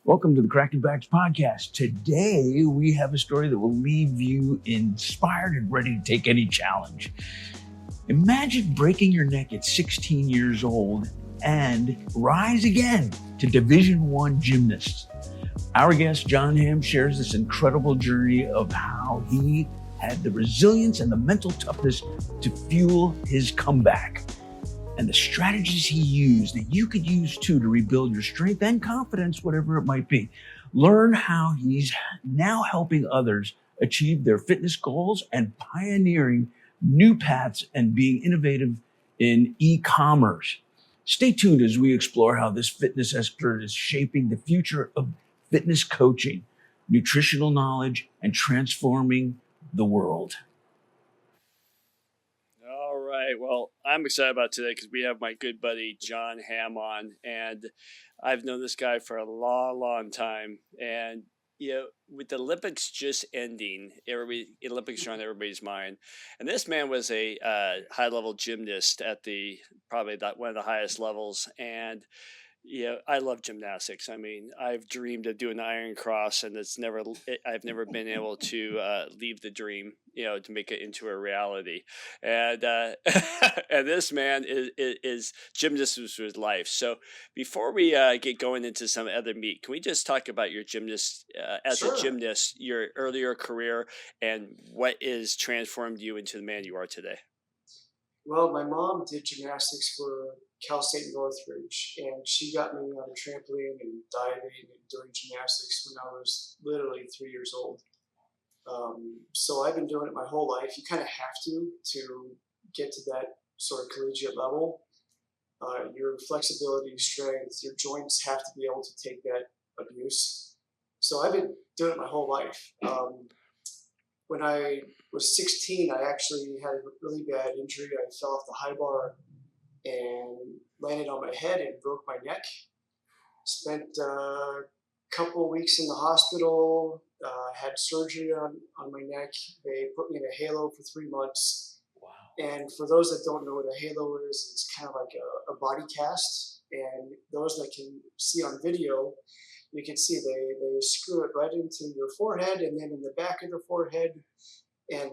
Welcome to the Crackin Backs Podcast. Today, we have a story that will leave you inspired and ready to take any challenge. Imagine breaking your neck at 16 years old and rise again to Division I gymnast. Our guest, Jon Ham, shares this incredible journey of how he had the resilience and the mental toughness to fuel his comeback, and the strategies he used that you could use too to rebuild your strength and confidence, whatever it might be. Learn how he's now helping others achieve their fitness goals and pioneering new paths and being innovative in e-commerce. Stay tuned as we explore how this fitness expert is shaping the future of fitness coaching, nutritional knowledge, and transforming the world. All right. Well, I'm excited about today because we have my good buddy Jon Ham on, and I've known this guy for a long time. And with the Olympics just ending, Olympics are on everybody's mind, and this man was a high-level gymnast at probably one of the highest levels. And I love gymnastics. I mean, I've dreamed of doing the Iron Cross, and I've never been able to leave the dream, to make it into a reality. And and this man is gymnastics with life. So before we get going into some other meat, can we just talk about your Sure. a gymnast, your earlier career, and what has transformed you into the man you are today? Well, my mom did gymnastics for Cal State Northridge, and she got me on a trampoline and diving and doing gymnastics when I was literally 3 years old. So I've been doing it my whole life. You kind of have to get to that sort of collegiate level. Your flexibility, strength, your joints have to be able to take that abuse. So I've been doing it my whole life. When I was 16, I actually had a really bad injury. I fell off the high bar and landed on my head and broke my neck. Spent a couple of weeks in the hospital, had surgery on my neck. They put me in a halo for 3 months. Wow. And for those that don't know what a halo is, it's kind of like a body cast. And those that can see on video, you can see they screw it right into your forehead and then in the back of the forehead, and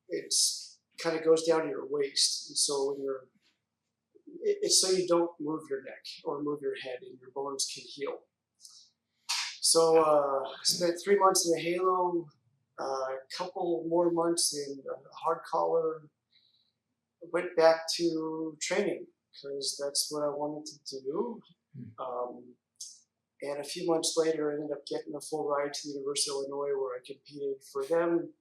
it's kind of goes down to your waist. And so it's so you don't move your neck or move your head and your bones can heal. So I spent 3 months in a halo, a couple more months in a hard collar, went back to training because that's what I wanted to do. And a few months later, I ended up getting a full ride to the University of Illinois, where I competed for them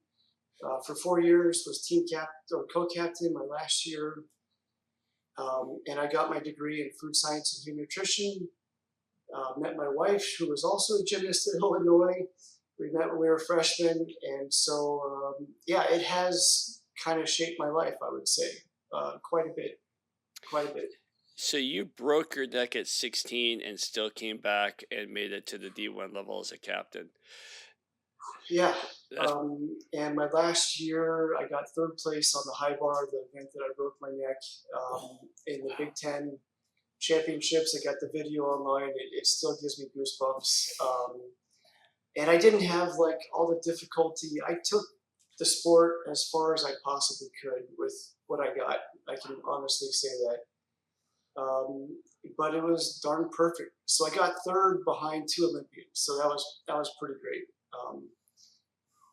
for 4 years, was team captain or co-captain my last year. And I got my degree in food science and human nutrition. Met my wife, who was also a gymnast at Illinois. We met when we were freshmen. And so, it has kind of shaped my life, I would say, quite a bit. So you broke your neck at 16 and still came back and made it to the D1 level as a captain. Yeah. And my last year, I got third place on the high bar, the event that I broke my neck in the Big Ten championships. I got the video online. It still gives me goosebumps. And I didn't have like all the difficulty. I took the sport as far as I possibly could with what I got. I can honestly say that. But it was darn perfect. So I got third behind 2 Olympians. So that was pretty great.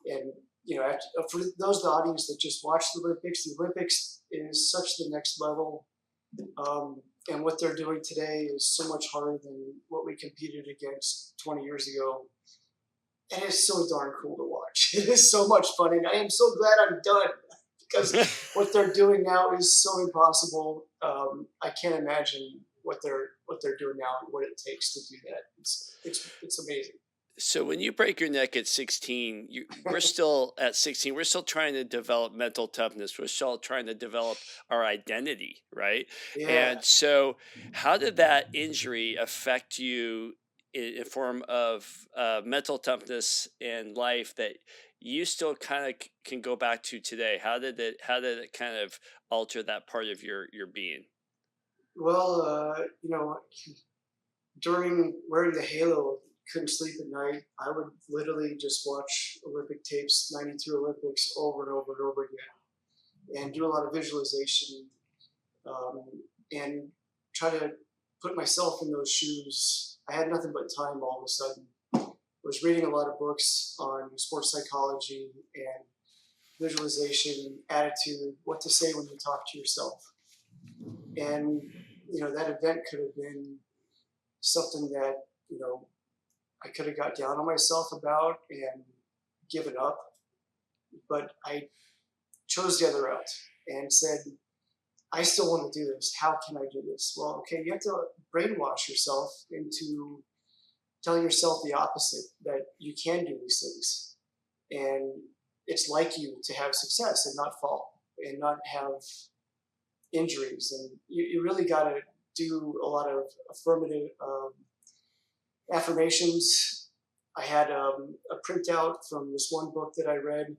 And for those in the audience that just watched the Olympics is such the next level. And what they're doing today is so much harder than what we competed against 20 years ago. And it's so darn cool to watch. It is so much fun. And I am so glad I'm done, because what they're doing now is so impossible. I can't imagine what they're doing now and what it takes to do that. It's amazing. So when you break your neck at 16, we're still at 16. We're still trying to develop mental toughness. We're still trying to develop our identity, right? Yeah. And so how did that injury affect you in form of mental toughness in life that you still kind of can go back to today? How did it kind of alter that part of your being? Well, during wearing the halo, couldn't sleep at night. I would literally just watch Olympic tapes, 92 Olympics over and over and over again, and do a lot of visualization, and try to put myself in those shoes. I had nothing but time all of a sudden. I was reading a lot of books on sports psychology and visualization, attitude, what to say when you talk to yourself. And, that event could have been something that, I could have got down on myself about and given up. But I chose the other route and said, I still want to do this. How can I do this? Well, okay, you have to brainwash yourself into telling yourself the opposite, that you can do these things. And it's like you to have success and not fall and not have injuries. And you really got to do a lot of affirmative affirmations. I had a printout from this one book that I read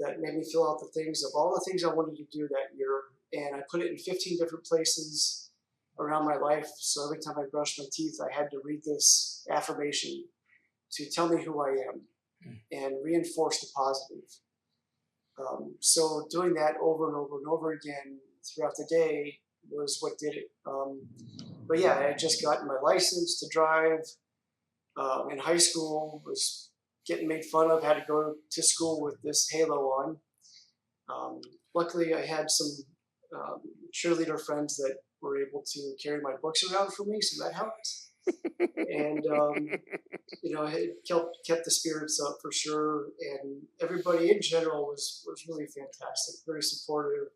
that made me fill out the things of all the things I wanted to do that year. And I put it in 15 different places around my life. So every time I brushed my teeth, I had to read this affirmation to tell me who I am and reinforce the positive. So doing that over and over and over again throughout the day was what did it. But yeah, I had just gotten my license to drive. In high school, was getting made fun of, had to go to school with this halo on. Luckily, I had some cheerleader friends that were able to carry my books around for me, so that helped. And it kept the spirits up for sure. And everybody in general was really fantastic, very supportive.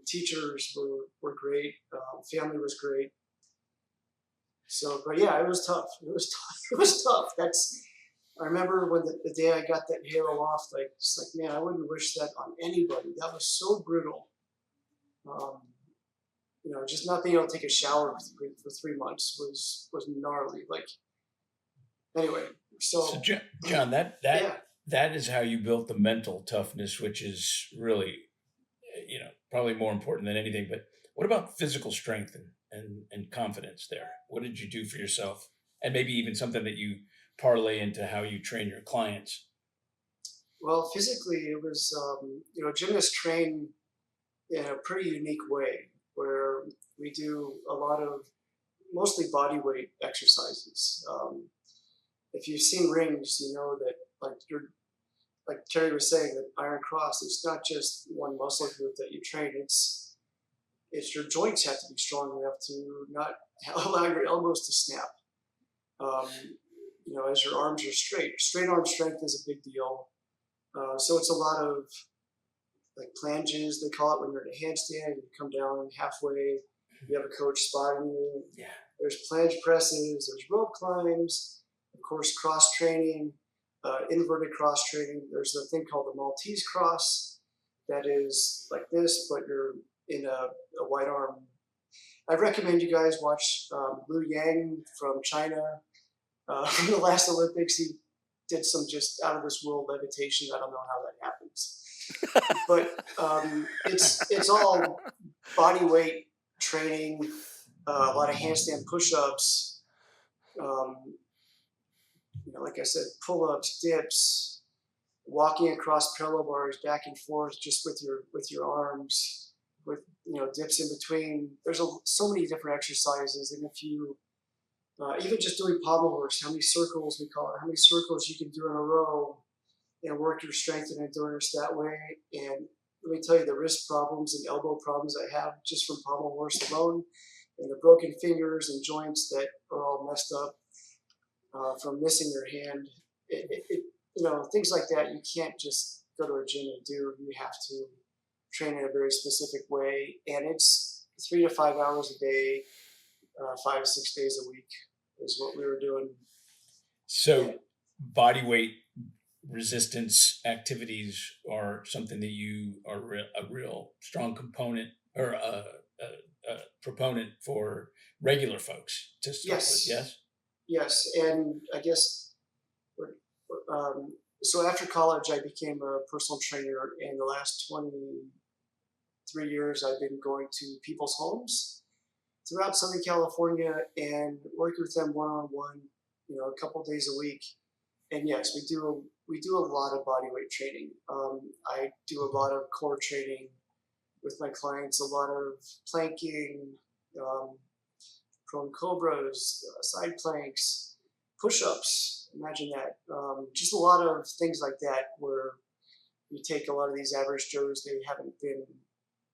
Teachers were great. Family was great. So, but yeah, it was tough. It was tough. I remember when the day I got that halo off, it's like, man, I wouldn't wish that on anybody. That was so brutal. Just not being able to take a shower for 3 months was gnarly. Anyway, so John, that is how you built the mental toughness, which is really, probably more important than anything. But what about physical strength and confidence there? What did you do for yourself? And maybe even something that you parlay into how you train your clients. Well, physically, it was, gymnasts train in a pretty unique way where we do a lot of mostly body weight exercises. If you've seen rings, you know that like Terry was saying, that Iron Cross, it's not just one muscle group that you train. It's your joints have to be strong enough to not allow your elbows to snap. As your arms are straight. Straight arm strength is a big deal. So it's a lot of planges, they call it, when you're in a handstand, you come down halfway, you have a coach spotting you. Yeah. There's planche presses, there's rope climbs, of course, cross training, inverted cross training. There's a thing called the Maltese cross that is like this, but you're in a wide arm. I recommend you guys watch Lu Yang from China. From the last Olympics, he did some just out of this world levitation. I don't know how that happens. But it's all body weight training, a lot of handstand push-ups, like I said, pull-ups, dips, walking across parallel bars back and forth just with your arms, with dips in between. There's so many different exercises, and if you even just doing pommel horse, how many circles we call it, how many circles you can do in a row and work your strength and endurance that way. And let me tell you, the wrist problems and elbow problems I have just from pommel horse alone, and the broken fingers and joints that are all messed up from missing your hand. Things like that, you can't just go to a gym and do. You have to train in a very specific way. And it's 3 to 5 hours a day, 5 to 6 days a week is what we were doing. So body weight resistance activities are something that you are a real strong component or a proponent for regular folks to start with. Yes, and I guess so after college I became a personal trainer, and the last 23 years I've been going to people's homes throughout Southern California and working with them one-on-one a couple days a week. And yes, we do a lot of body weight training. I do a lot of core training with my clients, a lot of planking, prone cobras, side planks, push-ups. Imagine that. Just a lot of things like that where you take a lot of these average Joes, they haven't been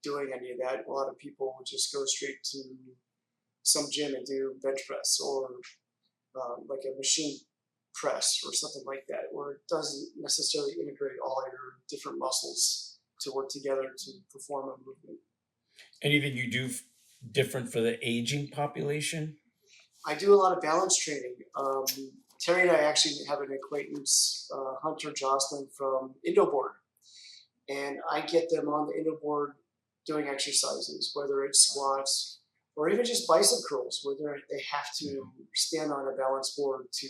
doing any of that. A lot of people would just go straight to some gym and do bench press or like a machine press or something like that, where it doesn't necessarily integrate all your different muscles to work together to perform a movement. Anything you do different for the aging population? I do a lot of balance training. Terry and I actually have an acquaintance, Hunter Jocelyn from Indoboard, and I get them on the Indoboard doing exercises, whether it's squats or even just bicep curls, where they have to stand on a balance board to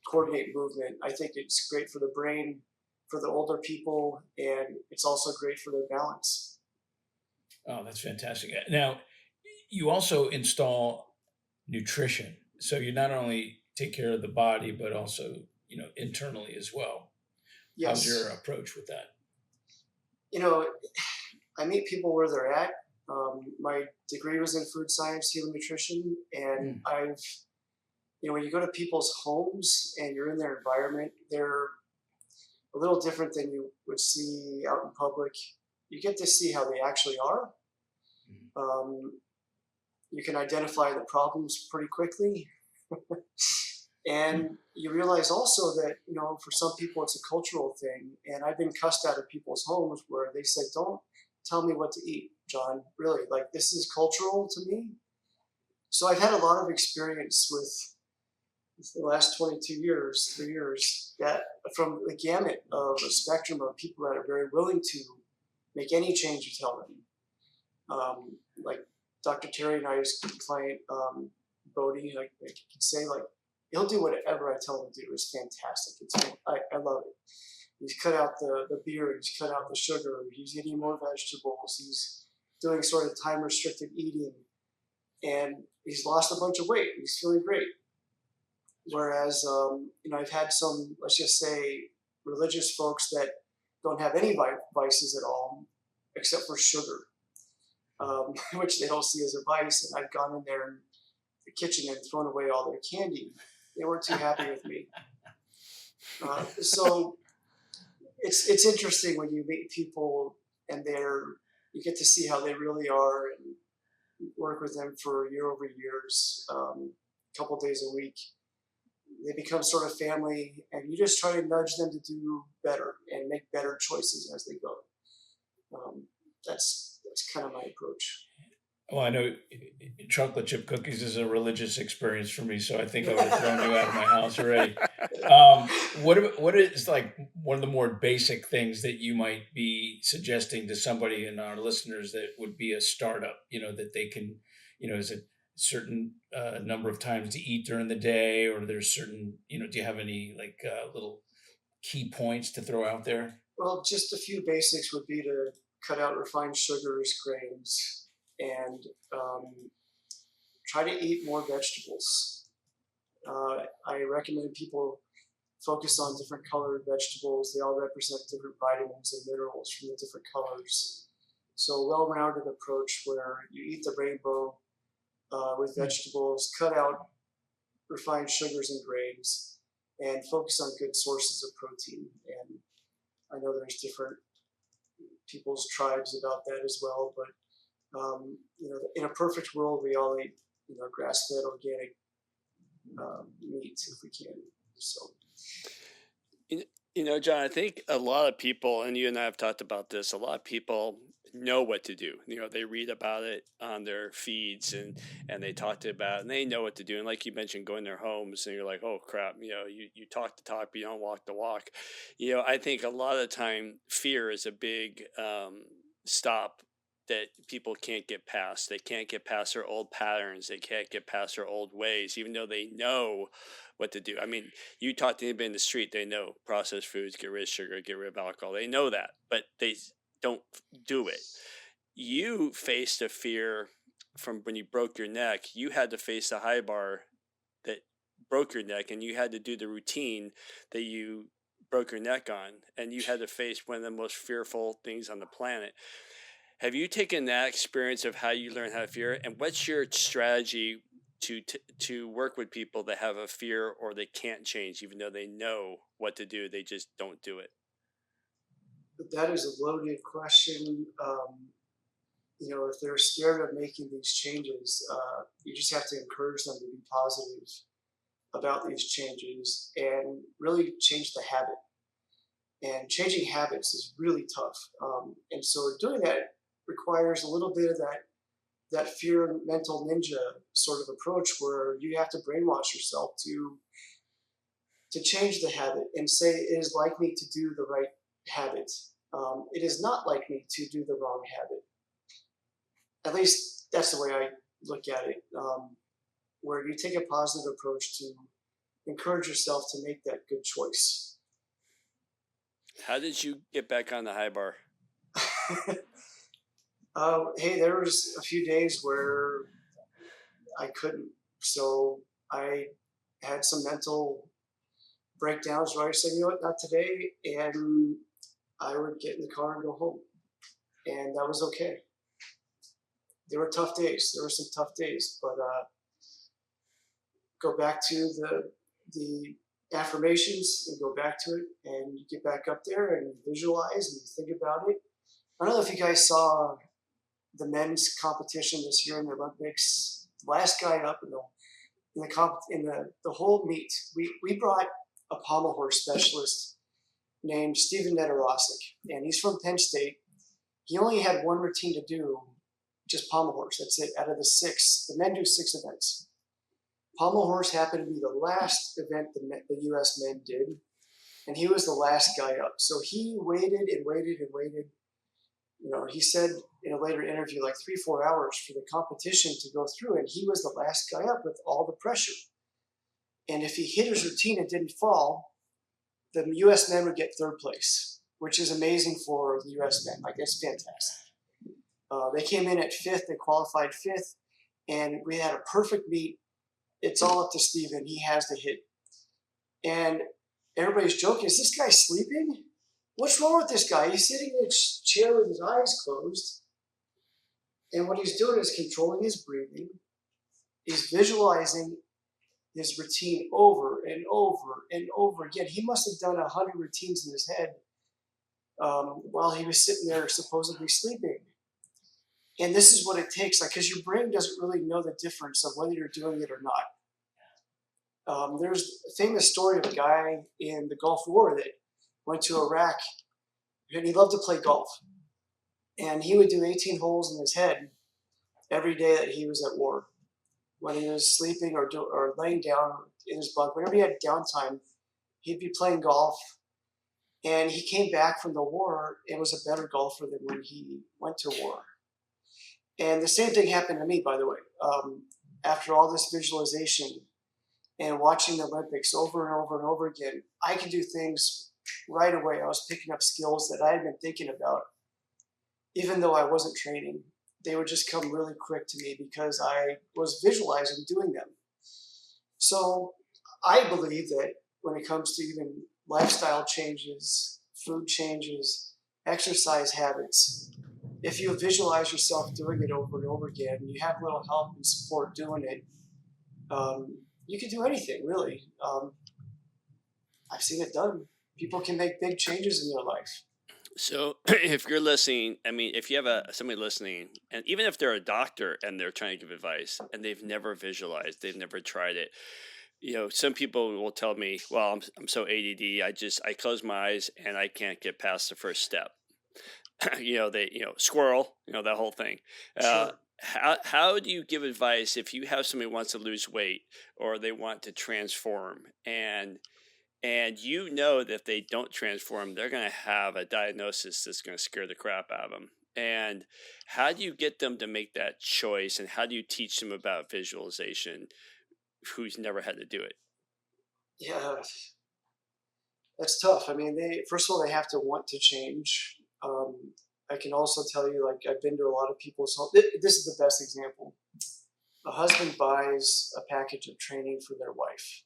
coordinate movement. I think it's great for the brain, for the older people, and it's also great for their balance. Oh, that's fantastic. Now, you also install nutrition. So you not only take care of the body, but also, internally as well. Yes. How's your approach with that? I meet people where they're at. My degree was in food science, human nutrition, and when you go to people's homes and you're in their environment, they're a little different than you would see out in public. You get to see how they actually are. You can identify the problems pretty quickly. And you realize also that, for some people it's a cultural thing. And I've been cussed out of people's homes where they said, "Don't tell me what to eat, John. Really, like, this is cultural to me." So I've had a lot of experience with the last 22 years, 3 years, that from the gamut of a spectrum of people that are very willing to make any change you tell them. Like Dr. Terry and I's client, Bodie, I can say, like, he'll do whatever I tell him to do. It's fantastic. I love it. He's cut out the beer, he's cut out the sugar, he's eating more vegetables, he's doing sort of time-restricted eating, and he's lost a bunch of weight. He's feeling great. Whereas, I've had some, let's just say, religious folks that don't have any vices at all, except for sugar, which they don't see as a vice. And I've gone in there in the kitchen and thrown away all their candy. They weren't too happy with me. So it's interesting when you meet people and you get to see how they really are and work with them for year over years, a couple days a week. They become sort of family, and you just try to nudge them to do better and make better choices as they go. That's kind of my approach. Well, I know chocolate chip cookies is a religious experience for me, so I think I would have thrown you out of my house already. What is like one of the more basic things that you might be suggesting to somebody in our listeners that would be a startup, that they can, is it certain number of times to eat during the day, or there's certain, do you have any little key points to throw out there? Well, just a few basics would be to cut out refined sugars, grains, and try to eat more vegetables. I recommend people focus on different colored vegetables. They all represent different vitamins and minerals from the different colors. So a well-rounded approach where you eat the rainbow with vegetables, cut out refined sugars and grains, and focus on good sources of protein. And I know there's different people's tribes about that as well, but in a perfect world, we all eat, grass-fed organic meat if we can. So, John, I think a lot of people, and you and I have talked about this, a lot of people know what to do. They read about it on their feeds and they talk about it, and they know what to do. And like you mentioned, going to their homes and you're like, oh crap, you talk the talk, but you don't walk the walk. I think a lot of the time fear is a big stop that people can't get past. They can't get past their old patterns. They can't get past their old ways, even though they know what to do. I mean, you talk to anybody in the street, they know processed foods, get rid of sugar, get rid of alcohol. They know that, but they don't do it. You faced a fear from when you broke your neck. You had to face the high bar that broke your neck and you had to do the routine that you broke your neck on, and you had to face one of the most fearful things on the planet. Have you taken that experience of how you learn how to fear, and what's your strategy to work with people that have a fear or they can't change, even though they know what to do, they just don't do it? But that is a loaded question. If they're scared of making these changes, you just have to encourage them to be positive about these changes and really change the habit. And changing habits is really tough. And so doing that requires a little bit of that fear mental ninja sort of approach, where you have to brainwash yourself to change the habit and say it is like me to do the right habit. It is not like me to do the wrong habit. At least that's the way I look at it, where you take a positive approach to encourage yourself to make that good choice. How did you get back on the high bar? Hey, there was a few days where I couldn't. So I had some mental breakdowns where I said, you know what, not today. And I would get in the car and go home. And that was okay. There were tough days. There were some tough days, but go back to the affirmations and go back to it, and you get back up there and you visualize and you think about it. I don't know if you guys saw the men's competition this year in the Olympics. The last guy up in the whole meet, we brought a pommel horse specialist named Steven Nedorosik, and he's from Penn State. He only had one routine to do, just pommel horse. That's it. Out of the 6, the men do 6 events. Pommel horse happened to be the last event the U.S. men did, and he was the last guy up. So he waited and waited and waited. He said in a later interview, like 3-4 hours for the competition to go through, and he was the last guy up with all the pressure. And if he hit his routine and didn't fall, the U.S. men would get 3rd place, which is amazing for the U.S. men. Like, that's fantastic. They came in at 5th. They qualified 5th, and we had a perfect meet. It's all up to Steven. He has to hit. And everybody's joking, is this guy sleeping? What's wrong with this guy? He's sitting in a chair with his eyes closed. And what he's doing is controlling his breathing. He's visualizing his routine over and over and over again. He must have done 100 routines in his head while he was sitting there supposedly sleeping. And this is what it takes, because your brain doesn't really know the difference of whether you're doing it or not. There's a famous story of a guy in the Gulf War that went to Iraq, and he loved to play golf. And he would do 18 holes in his head every day that he was at war. When he was sleeping or laying down in his bunk, whenever he had downtime, he'd be playing golf. And he came back from the war and was a better golfer than when he went to war. And the same thing happened to me, by the way. After all this visualization and watching the Olympics over and over and over again, I could do things right away. I was picking up skills that I had been thinking about, even though I wasn't training. They would just come really quick to me because I was visualizing doing them. So I believe that when it comes to even lifestyle changes, food changes, exercise habits, if you visualize yourself doing it over and over again, and you have a little help and support doing it, you can do anything, really. I've seen it done. People can make big changes in their life. So if you're listening, if you have somebody listening, and even if they're a doctor and they're trying to give advice and they've never visualized, they've never tried it, some people will tell me, well, I'm so ADD, I close my eyes and I can't get past the first step. Squirrel, that whole thing. Sure. How do you give advice if you have somebody who wants to lose weight or they want to transform, and that if they don't transform, they're going to have a diagnosis that's going to scare the crap out of them? And how do you get them to make that choice, and how do you teach them about visualization who's never had to do it? Yeah, that's tough. First of all, they have to want to change. I can also tell you, I've been to a lot of people's home. This is the best example. A husband buys a package of training for their wife.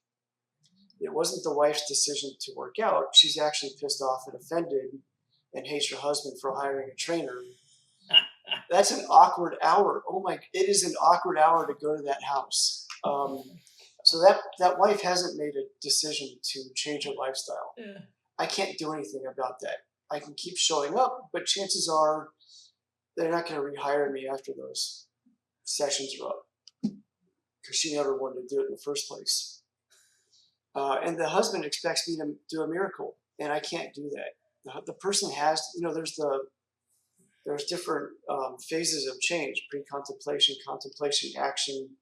it wasn't the wife's decision to work out. She's actually pissed off and offended and hates her husband for hiring a trainer. That's an awkward hour. It is an awkward hour to go to that house. So that wife hasn't made a decision to change her lifestyle. Yeah. I can't do anything about that. I can keep showing up, but chances are they're not going to rehire me after those sessions are up, because she never wanted to do it in the first place. And the husband expects me to do a miracle, and I can't do that. The person has, there's different phases of change: pre-contemplation, contemplation, action.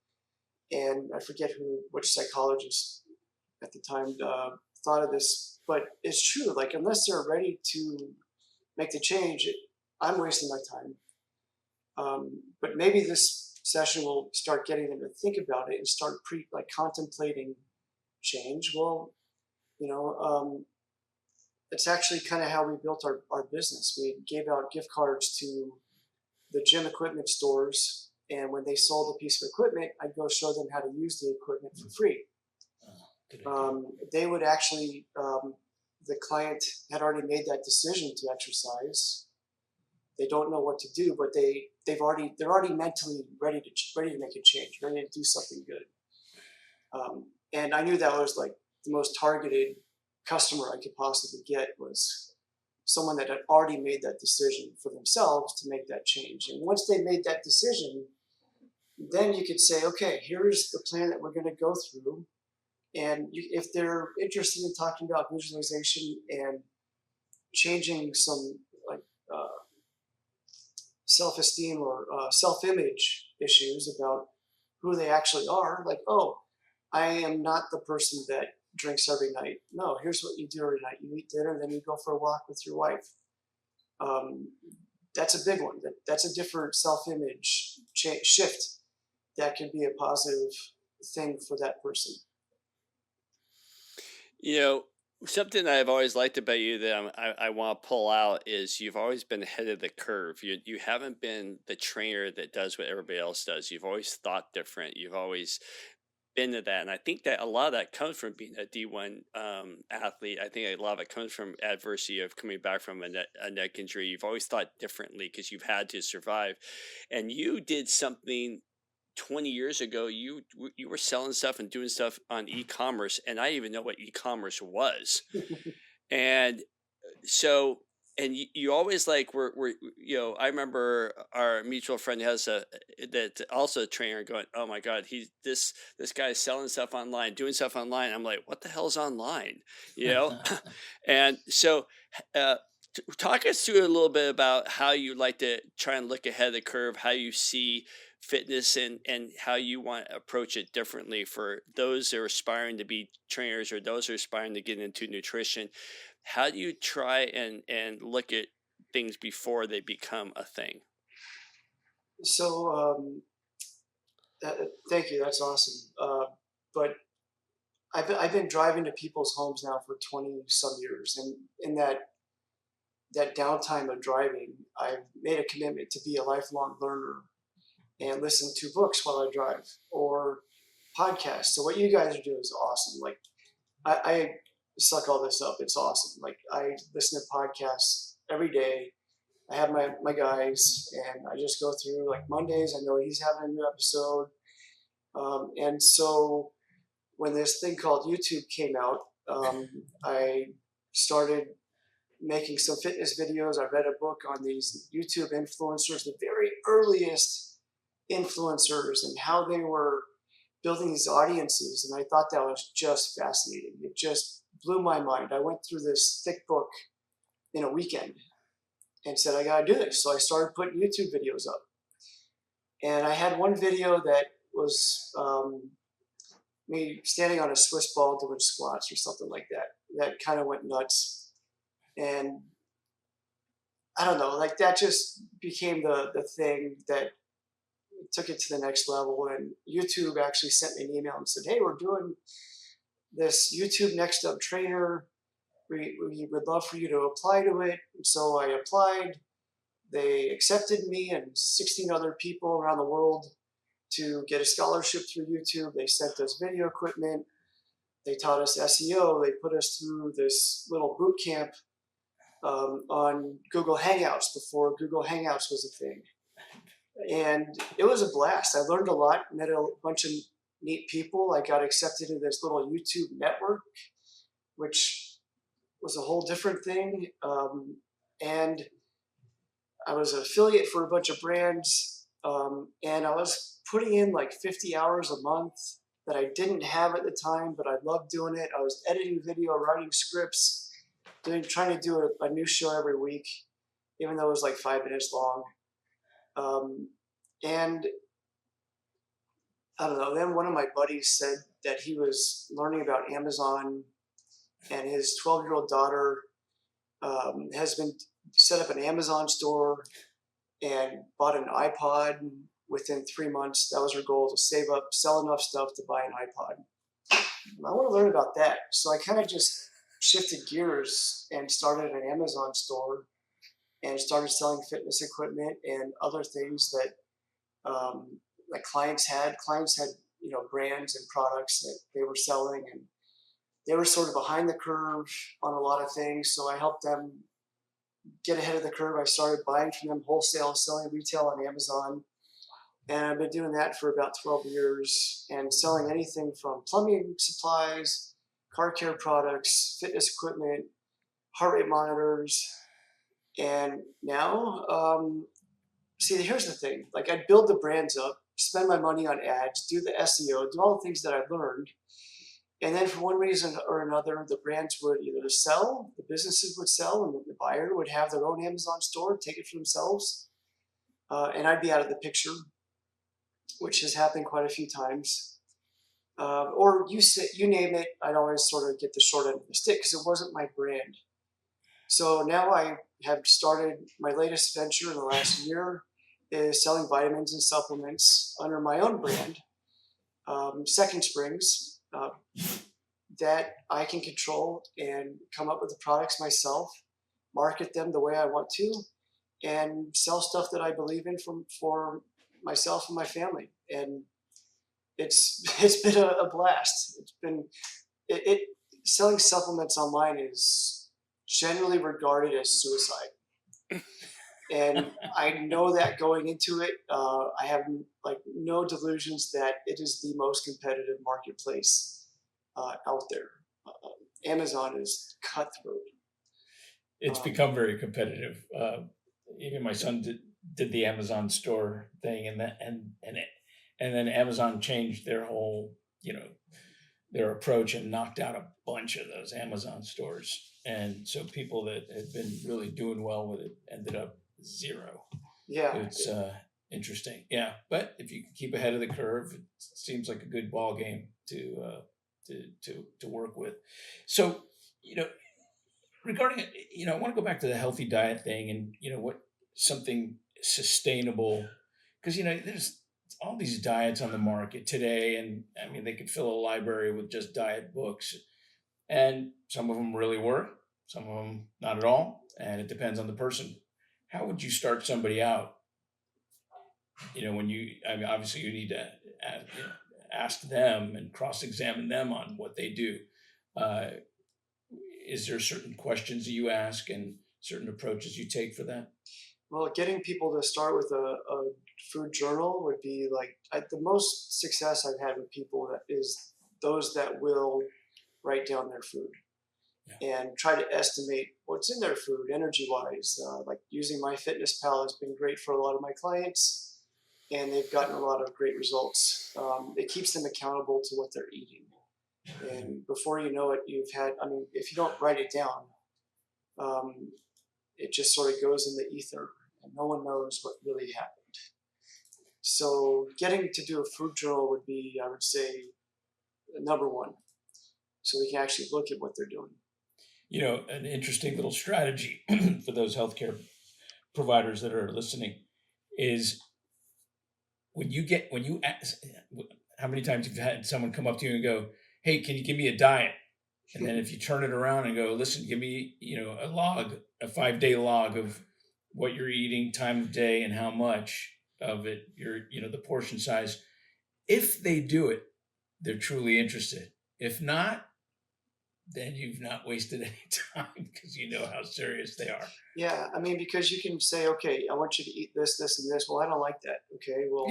And I forget which psychologist at the time thought of this, but it's true. Like, unless they're ready to make the change, I'm wasting my time. But maybe this session will start getting them to think about it and start contemplating change. Well, it's actually kind of how we built our business. We gave out gift cards to the gym equipment stores, and when they sold a piece of equipment, I'd go show them how to use the equipment for free. They would actually, the client had already made that decision to exercise. They don't know what to do, but they're already mentally ready to make a change, ready to do something good. And I knew that was like the most targeted customer I could possibly get, was someone that had already made that decision for themselves to make that change. And once they made that decision, then you could say, okay, here's the plan that we're going to go through. And if they're interested in talking about visualization and changing some self-esteem or self-image issues about who they actually are, like, oh, I am not the person that drinks every night. No, here's what you do every night. You eat dinner, then you go for a walk with your wife. That's a big one. That's a different self-image shift that can be a positive thing for that person. Something I've always liked about you that I want to pull out is you've always been ahead of the curve. You haven't been the trainer that does what everybody else does. You've always thought different. You've always been to that. And I think that a lot of that comes from being a D1 athlete. I think a lot of it comes from adversity of coming back from a neck injury. You've always thought differently because you've had to survive. And you did something 20 years ago. You were selling stuff and doing stuff on e-commerce, and I didn't even know what e-commerce was. And so, and you always were I remember our mutual friend has also a trainer going, oh my God, this guy's selling stuff online, doing stuff online. I'm like, what the hell's online? And so, talk us through a little bit about how you like to try and look ahead of the curve, how you see fitness and how you want to approach it differently for those that are aspiring to be trainers or those who are aspiring to get into nutrition. How do you try and look at things before they become a thing? So, thank you. That's awesome. But I've been driving to people's homes now for 20 some years. And in that downtime of driving, I've made a commitment to be a lifelong learner and listen to books while I drive or podcasts. So what you guys are doing is awesome. Like, I suck all this up. It's awesome. Like, I listen to podcasts every day. I have my guys, and I just go through, like, Mondays. I know he's having a new episode. And so when this thing called YouTube came out, I started making some fitness videos. I read a book on these YouTube influencers, the very earliest influencers, and how they were building these audiences. And I thought that was just fascinating. It just blew my mind. I went through this thick book in a weekend and said, I got to do this. So I started putting YouTube videos up. And I had one video that was me standing on a Swiss ball doing squats or something like that. That kind of went nuts. And I don't know, like, that just became the thing that took it to the next level. And YouTube actually sent me an email and said, hey, we're doing this YouTube Next Up Trainer. We would love for you to apply to it. And so I applied. They accepted me and 16 other people around the world to get a scholarship through YouTube. They sent us video equipment. They taught us SEO. They put us through this little boot camp on Google Hangouts before Google Hangouts was a thing. And it was a blast. I learned a lot, met a bunch of neat people. I got accepted into this little YouTube network, which was a whole different thing. And I was an affiliate for a bunch of brands. And I was putting in like 50 hours a month that I didn't have at the time, but I loved doing it. I was editing video, writing scripts, trying to do a new show every week, even though it was like 5 minutes long. And I don't know, then one of my buddies said that he was learning about Amazon, and his 12-year-old daughter has been set up an Amazon store and bought an iPod within 3 months. That was her goal, to save up, sell enough stuff to buy an iPod. And I want to learn about that. So I kind of just shifted gears and started an Amazon store and started selling fitness equipment and other things that like clients had, brands and products that they were selling, and they were sort of behind the curve on a lot of things. So I helped them get ahead of the curve. I started buying from them wholesale, selling retail on Amazon. And I've been doing that for about 12 years and selling anything from plumbing supplies, car care products, fitness equipment, heart rate monitors. And now, see, here's the thing. Like, I'd build the brands up, spend my money on ads, do the SEO, do all the things that I learned. And then for one reason or another, the brands would either sell, the businesses would sell, and the buyer would have their own Amazon store, take it for themselves. And I'd be out of the picture, which has happened quite a few times. Or you name it, I'd always sort of get the short end of the stick because it wasn't my brand. So now I have started my latest venture in the last year is selling vitamins and supplements under my own brand, Second Springs, that I can control and come up with the products myself, market them the way I want to, and sell stuff that I believe in for myself and my family. And it's been a blast. It's been selling supplements online is generally regarded as suicide. And I know that going into it. I have no delusions that it is the most competitive marketplace out there. Amazon is cutthroat. It's become very competitive. Even my son did the Amazon store thing, and then Amazon changed their whole, their approach and knocked out a bunch of those Amazon stores. And so people that had been really doing well with it ended up zero. Yeah. It's interesting. Yeah. But if you can keep ahead of the curve, it seems like a good ball game to work with. So, regarding it, I want to go back to the healthy diet thing and, what something sustainable, because, there's all these diets on the market today. And I mean, they could fill a library with just diet books, and some of them really work, some of them not at all. And it depends on the person. How would you start somebody out? Obviously you need to ask them and cross-examine them on what they do. Is there certain questions that you ask and certain approaches you take for that? Well, getting people to start with a food journal would be the most success I've had with people is those that will write down their food and try to estimate what's in their food energy-wise. Using MyFitnessPal has been great for a lot of my clients, and they've gotten a lot of great results. It keeps them accountable to what they're eating. And before you know it, if you don't write it down, it just sort of goes in the ether and no one knows what really happened. So getting to do a food journal would be, I would say, number one. So we can actually look at what they're doing. An interesting little strategy for those healthcare providers that are listening is when you ask, how many times have you had someone come up to you and go, "Hey, can you give me a diet?" And then if you turn it around and go, "Listen, give me, a 5-day log of what you're eating, time of day, and how much of it, the portion size." If they do it, they're truly interested. If not, then you've not wasted any time because you know how serious they are. Yeah, I mean, because you can say, okay, I want you to eat this, this, and this. Well, I don't like that. Okay, well,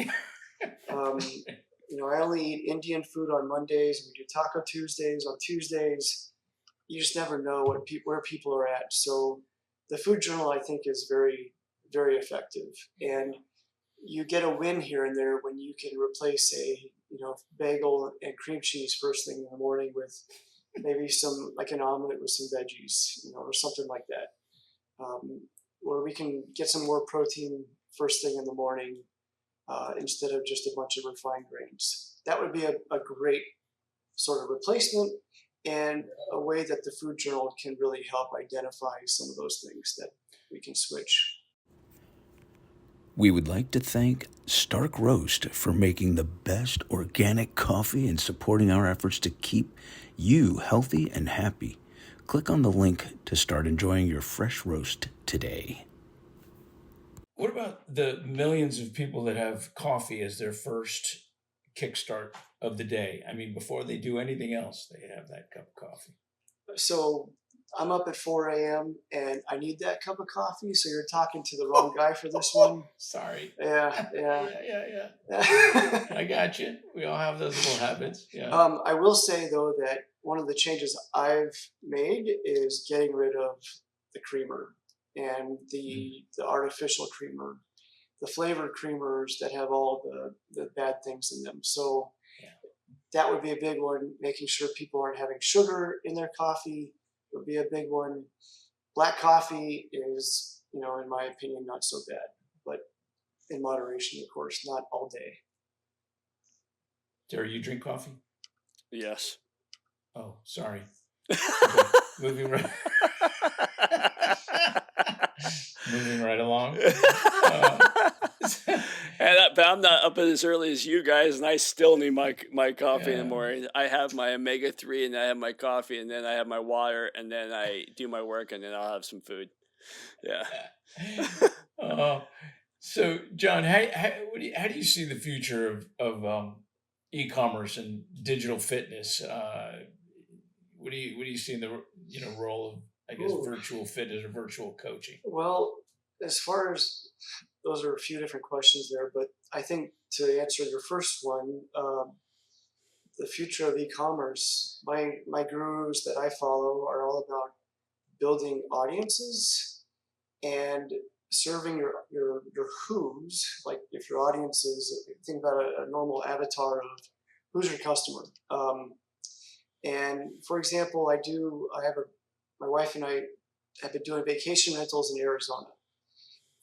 I only eat Indian food on Mondays. We do Taco Tuesdays on Tuesdays. You just never know where people are at. So the food journal, I think, is very, very effective. And you get a win here and there when you can replace a bagel and cream cheese first thing in the morning with maybe like an omelet with some veggies, or something like that, where we can get some more protein first thing in the morning instead of just a bunch of refined grains. That would be a great sort of replacement and a way that the food journal can really help identify some of those things that we can switch. We would like to thank Stark Roast for making the best organic coffee and supporting our efforts to keep you healthy and happy. Click on the link to start enjoying your fresh roast today. What about the millions of people that have coffee as their first kickstart of the day? I mean, before they do anything else, they have that cup of coffee. So I'm up at 4 a.m. and I need that cup of coffee. So you're talking to the wrong guy for this one. Sorry. Yeah. I got you. We all have those little habits. Yeah. I will say though that one of the changes I've made is getting rid of the creamer and the artificial creamer, the flavored creamers that have all the bad things in them. So that would be a big one. Making sure people aren't having sugar in their coffee would be a big one. Black coffee is, in my opinion, not so bad, but in moderation, of course, not all day. Jerry, you drink coffee? Yes. Oh, sorry. Okay. Moving right along. But I'm not up as early as you guys, and I still need my coffee in the morning. I have my omega-3, and I have my coffee, and then I have my water, and then I do my work, and then I'll have some food. Yeah. So, John, how do you see the future of e-commerce and digital fitness? What do you see in the role of, I guess, virtual fitness or virtual coaching? Well, as far as those are a few different questions there, but I think to answer your first one, the future of e-commerce, my gurus that I follow are all about building audiences and serving your who's. Like if your audience is, think about a normal avatar of who's your customer. And for example, my wife and I have been doing vacation rentals in Arizona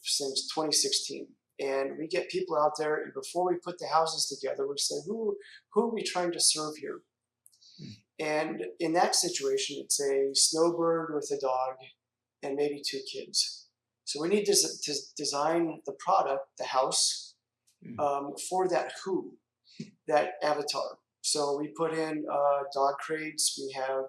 since 2016. And we get people out there, and before we put the houses together, we say, who are we trying to serve here? And in that situation, it's a snowbird with a dog and maybe 2 kids. So we need to design the product, the house, for that who, that avatar. So we put in dog crates. We have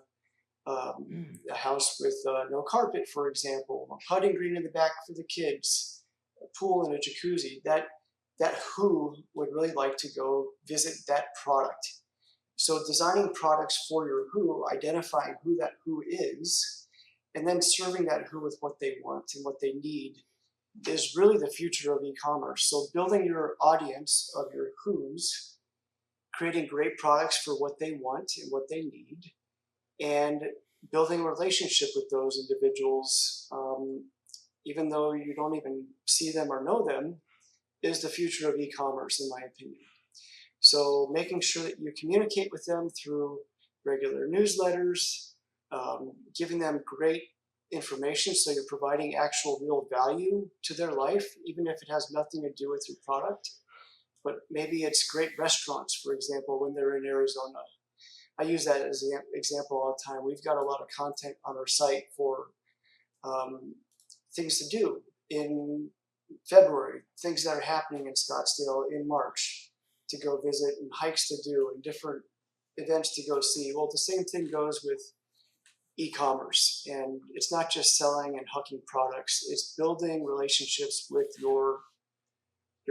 a house with no carpet, for example, a putting green in the back for the kids, a pool and a jacuzzi. That who would really like to go visit that product. So designing products for your who, identifying who that who is, and then serving that who with what they want and what they need is really the future of e-commerce. So building your audience of your who's, creating great products for what they want and what they need, and building a relationship with those individuals, even though you don't even see them or know them, is the future of e-commerce, in my opinion. So making sure that you communicate with them through regular newsletters, giving them great information so you're providing actual real value to their life, even if it has nothing to do with your product. But maybe it's great restaurants, for example, when they're in Arizona. I use that as an example all the time. We've got a lot of content on our site for things to do in February, things that are happening in Scottsdale in March to go visit, and hikes to do, and different events to go see. Well, the same thing goes with e-commerce, and it's not just selling and hucking products. It's building relationships with your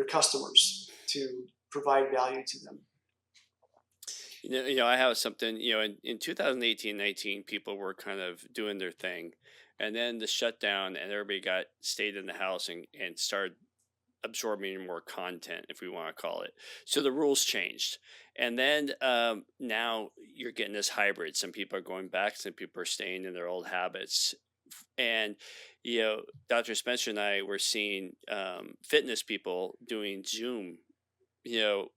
customers to provide value to them. I have something, in 2018-19, people were kind of doing their thing. And then the shutdown and everybody stayed in the house and started absorbing more content, if we want to call it. So the rules changed. And then now you're getting this hybrid. Some people are going back, some people are staying in their old habits. And, Dr. Spencer and I were seeing fitness people doing Zoom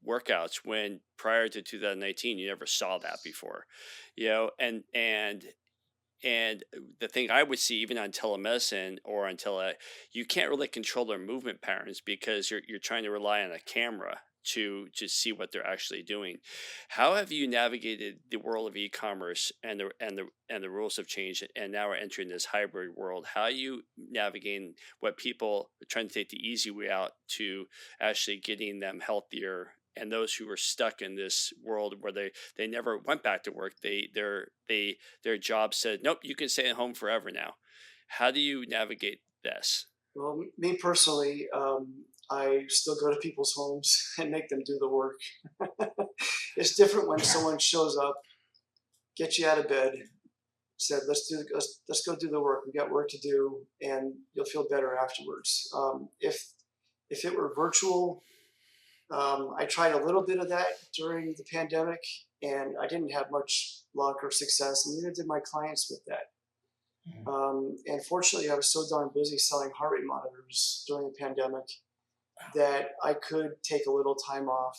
workouts when prior to 2019 you never saw that before, and the thing I would see even on telemedicine or on you can't really control their movement patterns because you're trying to rely on a camera to see what they're actually doing. How have you navigated the world of e-commerce and the rules have changed, and now we're entering this hybrid world? How are you navigating what people are trying to take the easy way out to actually getting them healthier, and those who are stuck in this world where they never went back to work, their job said, nope, you can stay at home forever now? How do you navigate this? Well, me personally, I still go to people's homes and make them do the work. It's different when someone shows up, gets you out of bed, said, let's go do the work. We got work to do, and you'll feel better afterwards. If it were virtual, I tried a little bit of that during the pandemic, and I didn't have much luck or success, and neither did my clients with that. And fortunately, I was so darn busy selling heart rate monitors during the pandemic that I could take a little time off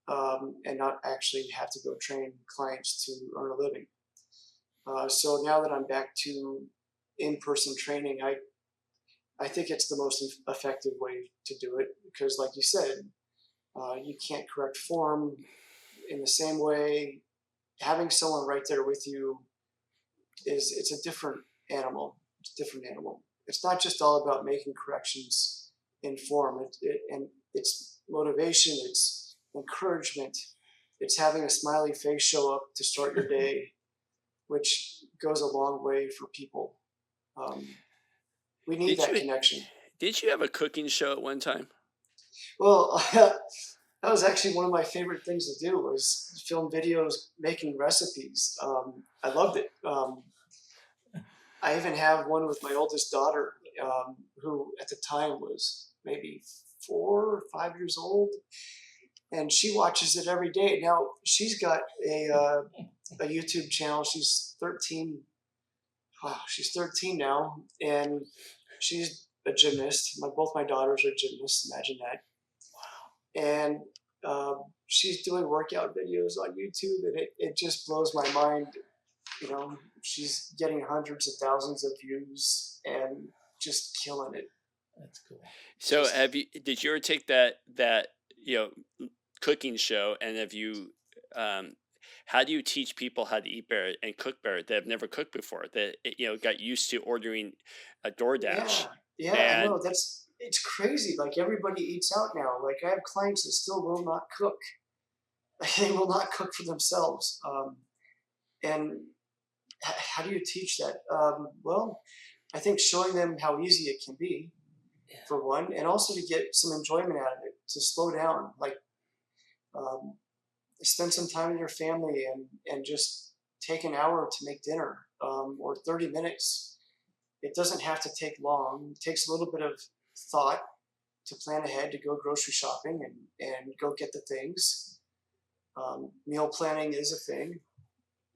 and not actually have to go train clients to earn a living. So now that I'm back to in-person training, I think it's the most effective way to do it because, like you said, you can't correct form in the same way. Having someone right there with you it's a different animal. It's a different animal. It's not just all about making corrections in form. And it's motivation. It's encouragement. It's having a smiley face show up to start your day, which goes a long way for people. We need that connection. Did you have a cooking show at one time? Well, that was actually one of my favorite things to do was film videos making recipes. I loved it. I even have one with my oldest daughter, who at the time was maybe 4 or 5 years old, and she watches it every day. Now she's got a YouTube channel. She's 13. Wow, she's 13 now, and she's a gymnast. Both my daughters are gymnasts. Imagine that. And she's doing workout videos on YouTube, and it just blows my mind. She's getting hundreds of thousands of views and just killing it. That's cool. So did you ever take that cooking show, and have you how do you teach people how to eat better and cook better that have never cooked before, that got used to ordering a DoorDash? Yeah, I know. It's crazy. Like, everybody eats out now. Like, I have clients that still will not cook. They will not cook for themselves. And how do you teach that? Well, I think showing them how easy it can be, for one, and also to get some enjoyment out of it, to slow down, like spend some time with your family and just take an hour to make dinner, or 30 minutes. It doesn't have to take long. It takes a little bit of thought to plan ahead, to go grocery shopping and go get the things. Meal planning is a thing,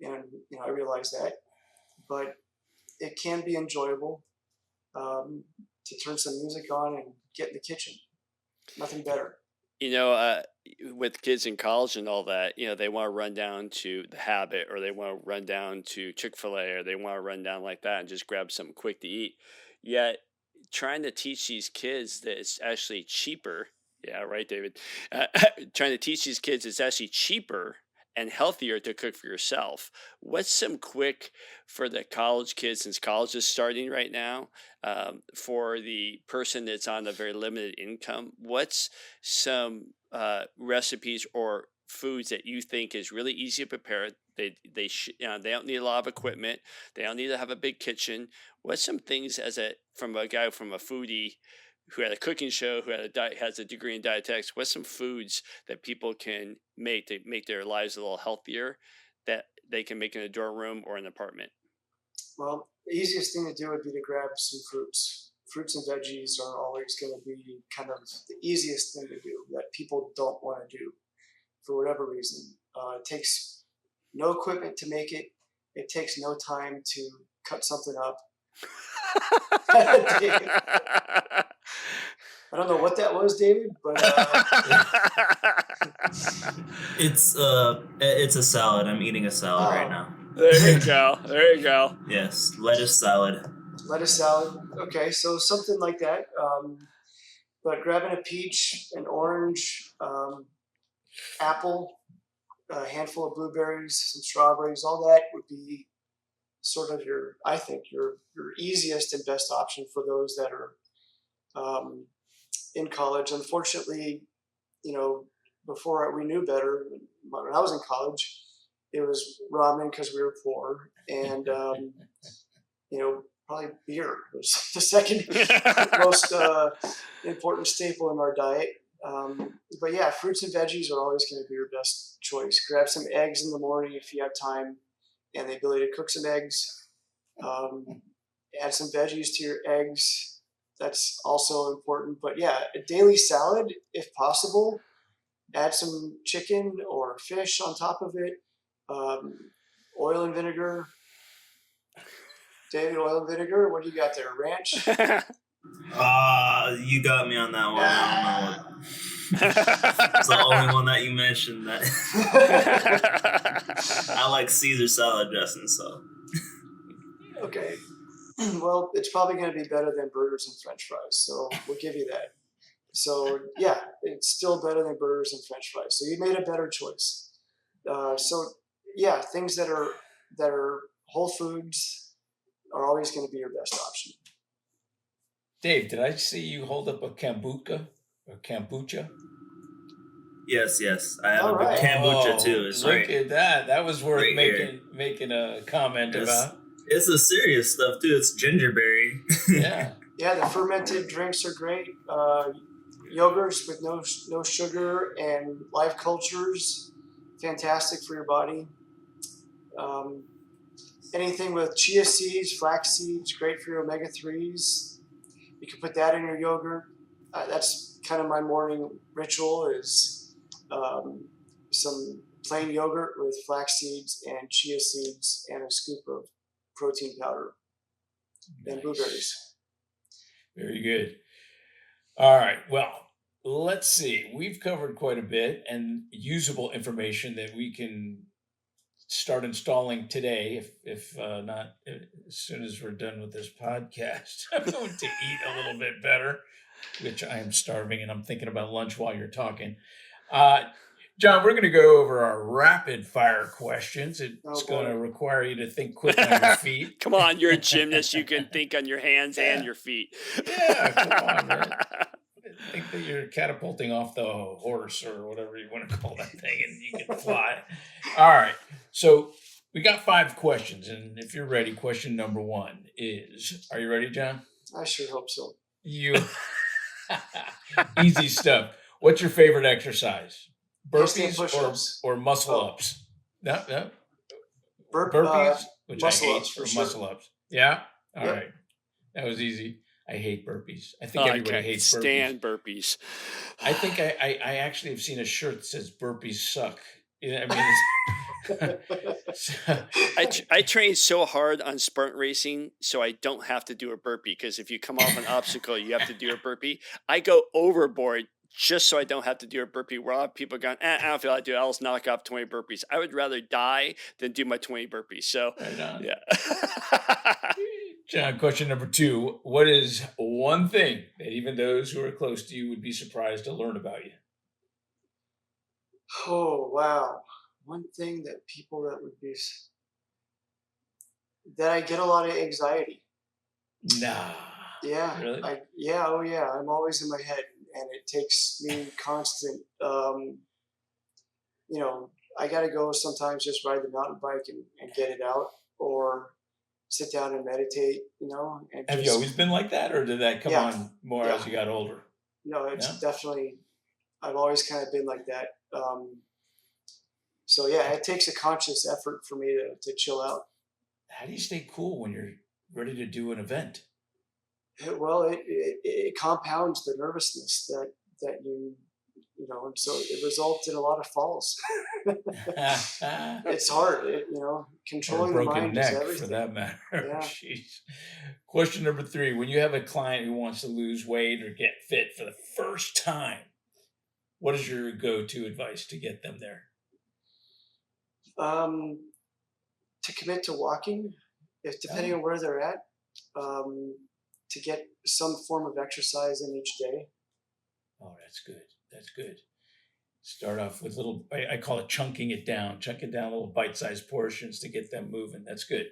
and I realize that, but it can be enjoyable to turn some music on and get in the kitchen. Nothing better. With kids in college and all that, they want to run down to The Habit, or they want to run down to Chick-fil-A, or they want to run down like that and just grab something quick to eat. Yet trying to teach these kids that it's actually cheaper. Yeah, right, David. Trying to teach these kids it's actually cheaper and healthier to cook for yourself. What's some quick for the college kids, since college is starting right now, for the person that's on a very limited income? What's some recipes or foods that you think is really easy to prepare? They don't need a lot of equipment. They don't need to have a big kitchen. What's some things from a foodie who had a cooking show, who had has a degree in dietetics, what's some foods that people can make to make their lives a little healthier that they can make in a dorm room or an apartment? Well, the easiest thing to do would be to grab some fruits. Fruits and veggies are always going to be kind of the easiest thing to do that people don't want to do for whatever reason. It takes no equipment to make it. It takes no time to cut something up. I don't know what that was, David, but it's a salad. I'm eating a salad right now. There you go. There you go. Yes, lettuce salad. Lettuce salad. Okay, so something like that. But grabbing a peach, an orange, apple, a handful of blueberries, some strawberries, all that would be sort of your easiest and best option for those that are in college. Unfortunately, before we knew better, when I was in college, it was ramen because we were poor, and probably beer was the second most important staple in our diet. But yeah, fruits and veggies are always going to be your best choice. Grab some eggs in the morning if you have time and the ability to cook some eggs. Add some veggies to your eggs. That's also important. But yeah, a daily salad, if possible. Add some chicken or fish on top of it. Oil and vinegar. David, oil and vinegar. What do you got there? Ranch? You got me on that one. I don't know. It's the only one that you mentioned. That I like Caesar salad dressing, so. Okay. Well, it's probably going to be better than burgers and French fries, so we'll give you that. So yeah, it's still better than burgers and French fries. So you made a better choice. So yeah, things that are whole foods are always going to be your best option. Dave, did I see you hold up a kombucha or kombucha? Yes. I have a good kombucha too. It's look at that. That was worth right making a comment about. It's the serious stuff too. It's gingerberry. Yeah. Yeah, the fermented drinks are great. Yogurts with no sugar and live cultures, fantastic for your body. Anything with chia seeds, flax seeds, great for your omega-3s. You can put that in your yogurt. That's kind of my morning ritual is some plain yogurt with flax seeds and chia seeds and a scoop of protein powder and blueberries. Very good. All right. Well, let's see. We've covered quite a bit and usable information that we can start installing today, if not as soon as we're done with this podcast. I'm going to eat a little bit better, which I am starving, and I'm thinking about lunch while you're talking. John, we're going to go over our rapid fire questions. It's going to require you to think quick on your feet. Come on, you're a gymnast. You can think on your hands and your feet. Yeah, come on, man. I think that you're catapulting off the horse or whatever you want to call that thing, and you can fly. All right. So we got 5 questions, and if you're ready, question number 1 is, are you ready, John? I sure hope so. Easy stuff. What's your favorite exercise? Burpees or muscle ups? No. Burpees, which I hate, or muscle ups. Yeah? All right. That was easy. I hate burpees. I think everybody hates burpees. Stand burpees. I think I actually have seen a shirt that says burpees suck. I mean, I train so hard on sprint racing so I don't have to do a burpee, because if you come off an obstacle, you have to do a burpee. I go overboard just so I don't have to do a burpee. Where a lot of people are going, I don't feel like I do. I'll just knock off 20 burpees. I would rather die than do my 20 burpees. So, right on. Yeah. John, question number 2. What is one thing that even those who are close to you would be surprised to learn about you? Oh, wow. One thing that people that I get a lot of anxiety. Nah. Yeah. Really? I'm always in my head, and it takes me constant, I got to go sometimes just ride the mountain bike and get it out, or sit down and meditate, and Have you always been like that, or did that come on more as you got older? No, it's definitely, I've always kind of been like that. So yeah, it takes a conscious effort for me to chill out. How do you stay cool when you're ready to do an event? Well, it compounds the nervousness that and so it results in a lot of falls. It's hard, controlling the mind is everything. For that matter. Yeah. Jeez. Question number 3: when you have a client who wants to lose weight or get fit for the first time, what is your go-to advice to get them there? To commit to walking, depending on where they're at, to get some form of exercise in each day. Oh, that's good. That's good. Start off with I call it chunking it down. Chunk it down little bite-sized portions to get them moving. That's good.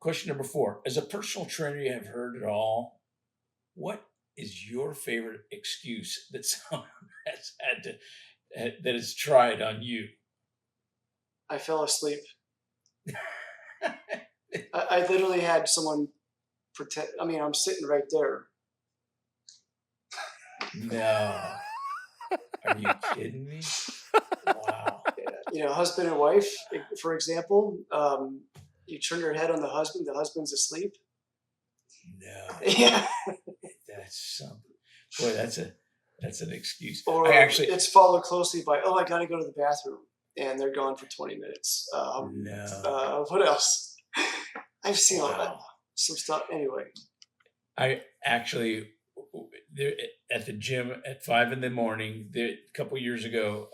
Question number 4. As a personal trainer, you have heard it all. What is your favorite excuse that someone that has tried on you? I fell asleep. I literally had someone pretend. I mean, I'm sitting right there. No. Are you kidding me? Wow. Husband and wife, for example, you turn your head on the husband's asleep. No. Yeah. That's something. Boy, that's an excuse. Or it's followed closely by, I got to go to the bathroom, and they're gone for 20 minutes. No. What else? I've seen some stuff. Anyway. I actually, at the gym at 5 a.m, a couple of years ago,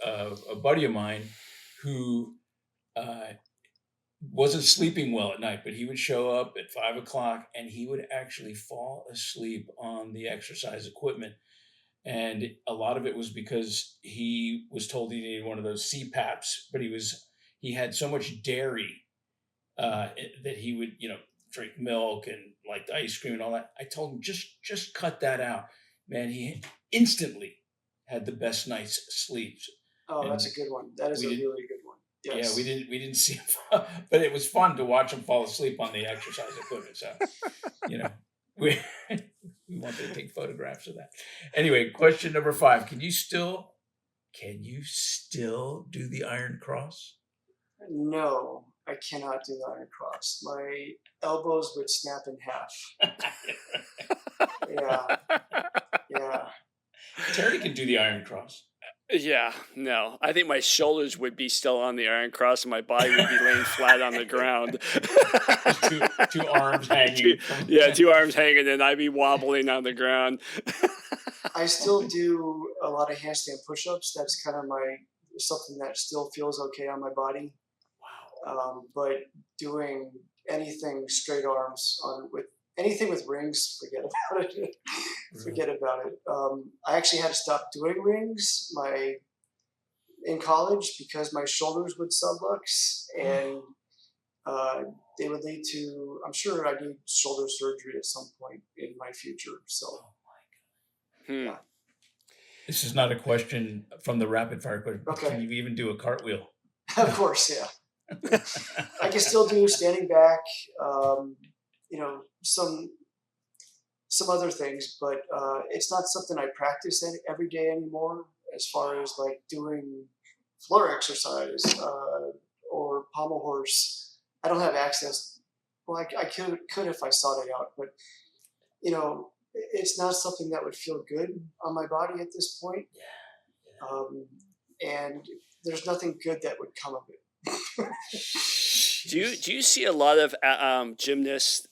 a buddy of mine who wasn't sleeping well at night, but he would show up at 5 o'clock and he would actually fall asleep on the exercise equipment. And a lot of it was because he was told he needed one of those CPAPs, but he had so much dairy that he would, drink milk and like ice cream and all that. I told him, just cut that out. Man, he instantly had the best night's sleep. Oh, and that's a good one. That is a really good one. Yes. Yeah, we didn't see him, but it was fun to watch him fall asleep on the exercise equipment. So, we wanted to take photographs of that. Anyway, question number 5: Can you still do the iron cross? No, I cannot do the iron cross. My elbows would snap in half. Yeah. Terry can do the iron cross. Yeah, no. I think my shoulders would be still on the iron cross and my body would be laying flat on the ground. two arms hanging. Two arms hanging and I'd be wobbling on the ground. I still do a lot of handstand push-ups. That's kind of something that still feels okay on my body. Wow. But doing anything straight arms anything with rings, forget about it. Forget about it. I actually had to stop doing rings in college because my shoulders would sublux and they would lead to, I'm sure I need shoulder surgery at some point in my future. So, Yeah. This is not a question from the rapid fire question. Okay. Can you even do a cartwheel? Of course, yeah. I can still do standing back, some other things, but it's not something I practice every day anymore. As far as like doing floor exercise or pommel horse, I don't have access. Well, I could if I sought it out, but it's not something that would feel good on my body at this point. And there's nothing good that would come of it. Do you see a lot of gymnasts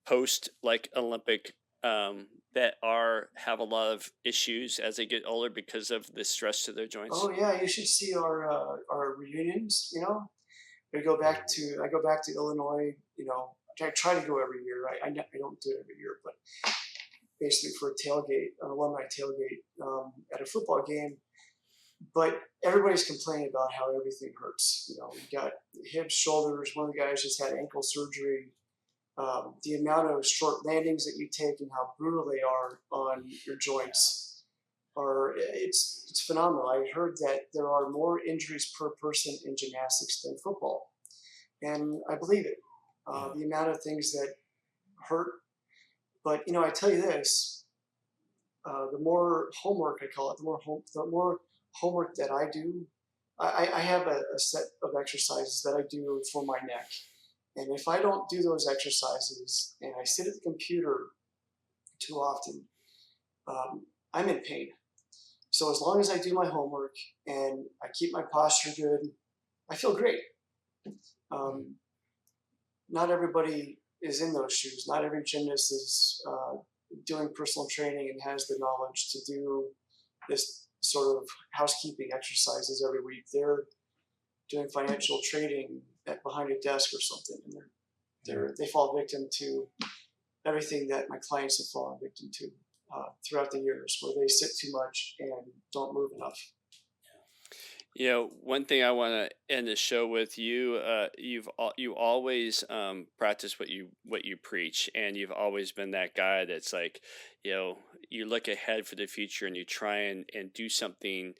post like Olympic that have a lot of issues as they get older because of the stress to their joints? Oh yeah, you should see our reunions. I go back to Illinois. I try to go every year. I don't do it every year, but basically for a tailgate, an alumni tailgate at a football game. But everybody's complaining about how everything hurts. We got hips, shoulders. One of the guys just had ankle surgery. The amount of short landings that you take and how brutal they are on your joints it's phenomenal. I heard that there are more injuries per person in gymnastics than football, and I believe it. The amount of things that hurt. But, you know, I tell you this, the more homework, I call it, the more homework that I do, I have a set of exercises that I do for my neck. And if I don't do those exercises and I sit at the computer too often, I'm in pain. So as long as I do my homework and I keep my posture good, I feel great. Not everybody is in those shoes. Not every gymnast is doing personal training and has the knowledge to do this sort of housekeeping exercises every week. They're doing financial trading behind a desk or something, and they fall victim to everything that my clients have fallen victim to throughout the years, where they sit too much and don't move enough. You know, one thing I want to end the show with, you always practice what you preach, and you've always been that guy that's like, you know, you look ahead for the future and you try and do something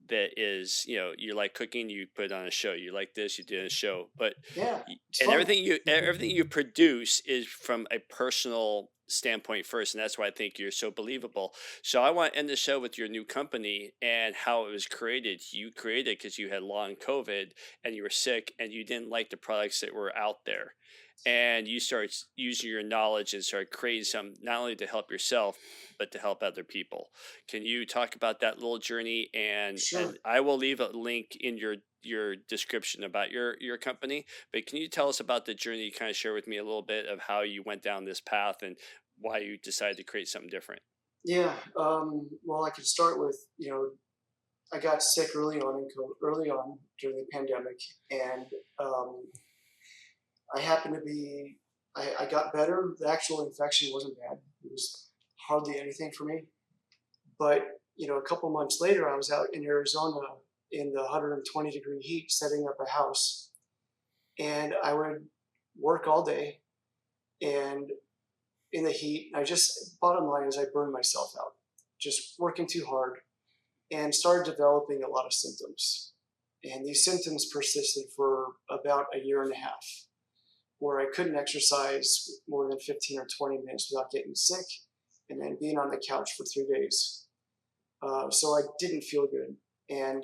that is, you know, you like cooking, you put on a show. You like this, you do a show. But Yeah, and everything you produce is from a personal standpoint first, and that's why I think you're so believable. So I want to end the show with your new company and how it was created. You created because you had long COVID and you were sick and you didn't like the products that were out there, and you started using your knowledge and started creating something not only to help yourself but to help other people. Can you talk about that little journey? And Sure. and I will leave a link in your description about your company, but can you tell us about the journey? Kind of share with me a little bit of how you went down this path and why you decided to create something different. Yeah. Well, I could start with, you know, I got sick early on during the pandemic, and I happened to be, I got better. The actual infection wasn't bad. It was hardly anything for me. But, you know, a couple months later, I was out in Arizona in the 120-degree heat setting up a house. And I would work all day and in the heat. Bottom line is I burned myself out, just working too hard, and started developing a lot of symptoms. And these symptoms persisted for about a year and a half, where I couldn't exercise more than 15 or 20 minutes without getting sick, and then being on the couch for 3 days. So I didn't feel good, and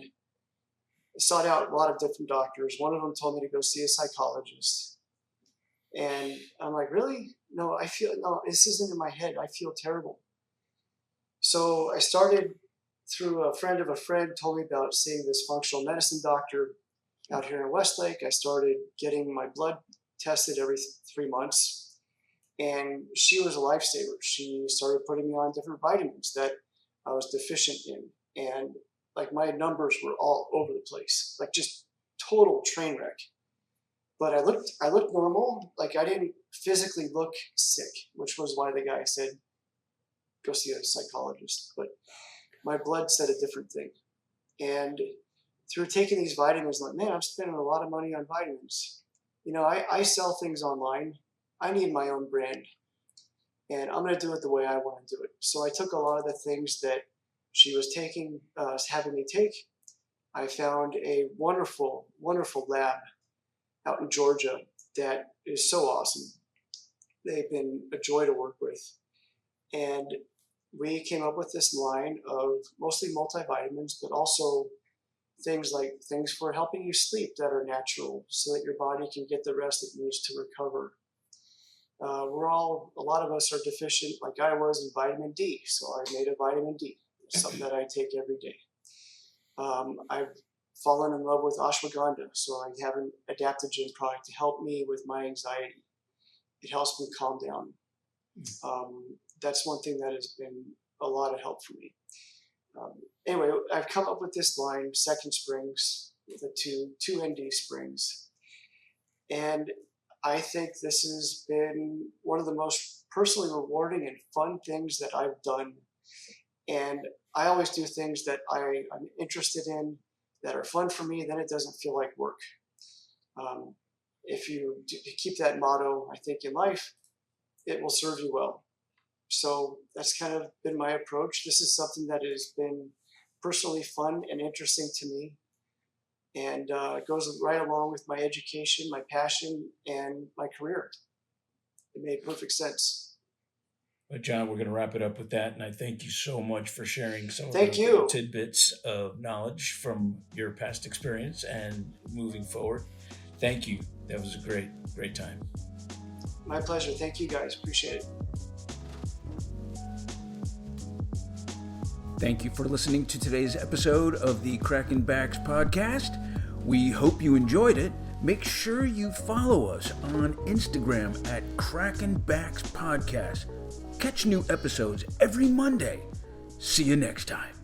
sought out a lot of different doctors. One of them told me to go see a psychologist. And I'm like, really? No, this isn't in my head. I feel terrible. So I started, through a friend of a friend told me about seeing this functional medicine doctor out here in Westlake. I started getting my blood tested every 3 months, and she was a lifesaver. She started putting me on different vitamins that I was deficient in, and like my numbers were all over the place, like just total train wreck. But I looked normal. Like I didn't physically look sick, which was why the guy said, go see a psychologist. But my blood said a different thing. And through taking these vitamins, I'm like, man, I'm spending a lot of money on vitamins. You know, I sell things online. I need my own brand, and I'm going to do it the way I want to do it. So I took a lot of the things that she was having me take. I found a wonderful, wonderful lab out in Georgia that is so awesome. They've been a joy to work with. And we came up with this line of mostly multivitamins, but also things for helping you sleep that are natural so that your body can get the rest it needs to recover. A lot of us are deficient, like I was, in vitamin D. So I made a vitamin D, something that I take every day. I've fallen in love with ashwagandha, so I have an adaptogen product to help me with my anxiety. It helps me calm down. That's one thing that has been a lot of help for me. Anyway, I've come up with this line, Second Springs, with two ND springs. And I think this has been one of the most personally rewarding and fun things that I've done. And I always do things that I'm interested in, that are fun for me, then it doesn't feel like work. If you keep that motto, I think in life, it will serve you well. So that's kind of been my approach. This is something that has been personally fun and interesting to me. And it goes right along with my education, my passion, and my career. it made perfect sense. But John, we're going to wrap it up with that. And I thank you so much for sharing some of Thank the you. tidbits of knowledge from your past experience and moving forward. Thank you. That was a great time. My pleasure. Thank you guys. Appreciate it. Thank you for listening to today's episode of the Crackin Backs Podcast. We hope you enjoyed it. Make sure you follow us on Instagram at Crackin Backs Podcast. Catch new episodes every Monday. See you next time.